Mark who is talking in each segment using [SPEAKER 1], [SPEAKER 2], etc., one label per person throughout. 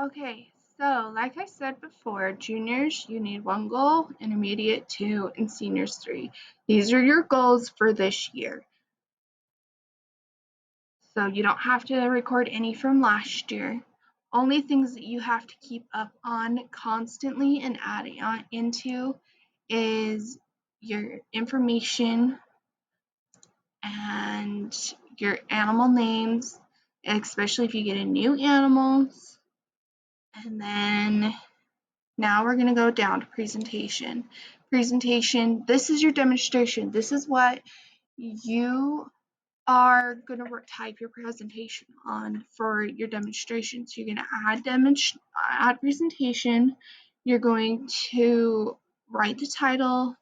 [SPEAKER 1] Okay, so like I said before, juniors, you need 1 goal, intermediate 2, and seniors 3. These are your goals for this year. So you don't have to record any from last year. Only things that you have to keep up on constantly and adding on into is your information and your animal names, especially if you get a new animals. And then now we're going to go down to presentation. Presentation, this is your demonstration. This is what you are going to type your presentation on for your demonstration. So you're going to add presentation. You're going to write the title,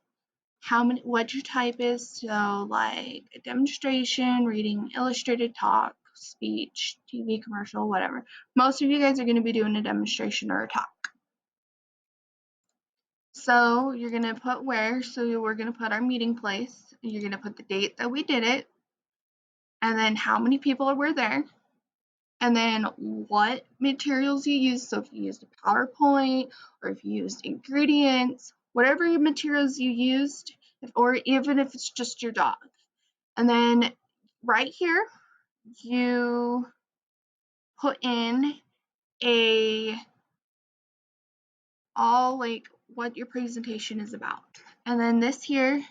[SPEAKER 1] what your type is. So like a demonstration, reading, illustrated, talk, speech, TV commercial, whatever. Most of you guys are going to be doing a demonstration or a talk. So you're going to put where, so we're going to put our meeting place. You're going to put the date that we did it, and then how many people were there, and then what materials you used. So if you used a PowerPoint, or if you used ingredients, whatever materials you used, or even if it's just your dog. And then right here, you put in all like what your presentation is about. And then this here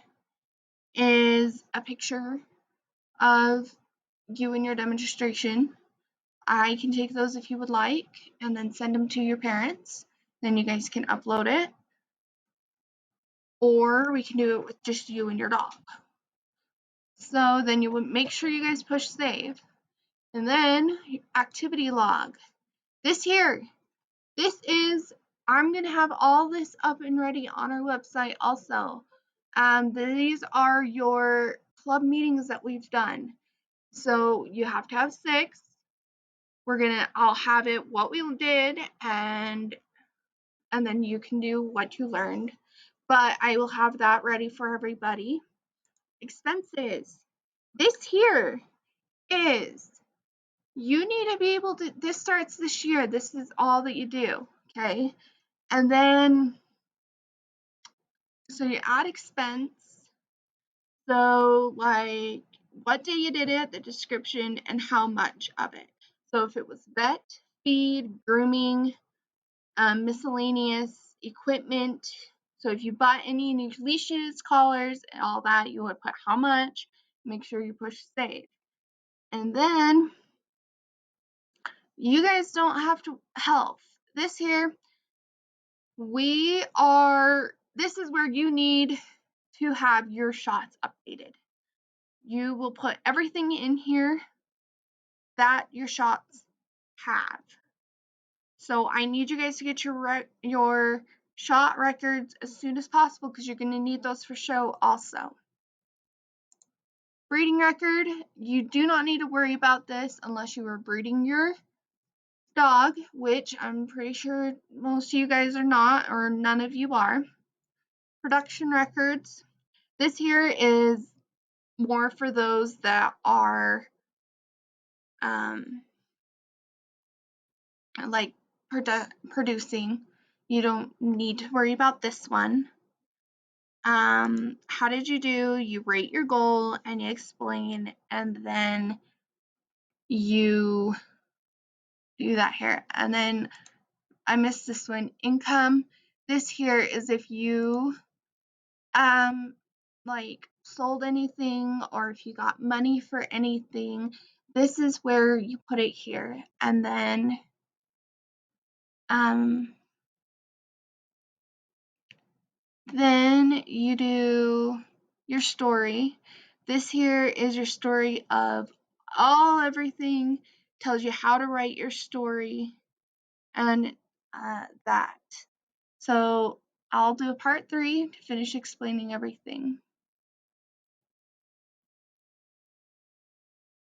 [SPEAKER 1] is a picture of you and your demonstration. I can take those if you would like and then send them to your parents. Then you guys can upload it. Or we can do it with just you and your dog. So then you would make sure you guys push save. And then activity log. This here, I'm going to have all this up and ready on our website also. These are your club meetings that we've done. So you have to have 6. I'll have it what we did, and then you can do what you learned. But I will have that ready for everybody. Expenses. This here is, you need to be able to, this starts this year. This is all that you do, okay? And then, so you add expense. So like what day you did it, the description, and how much of it. So if it was vet, feed, grooming, miscellaneous equipment. So if you bought any new leashes, collars, and all that, you would put how much. Make sure you push save. And then you guys don't have to health. This here, this is where you need to have your shots updated. You will put everything in here that your shots have. So I need you guys to get your shot records as soon as possible, because you're going to need those for show also. Breeding record, you do not need to worry about this unless you are breeding your dog, which I'm pretty sure most of you guys are not, or none of you are. Production records, this here is more for those that are like producing. You don't need to worry about this one. How did you do? You rate your goal and you explain, and then you do that here. And then I missed this one, income. This here is if you like sold anything, or if you got money for anything. This is where you put it here. And then you do your story. This here is your story of everything, tells you how to write your story, and that. So I'll do a part 3 to finish explaining everything.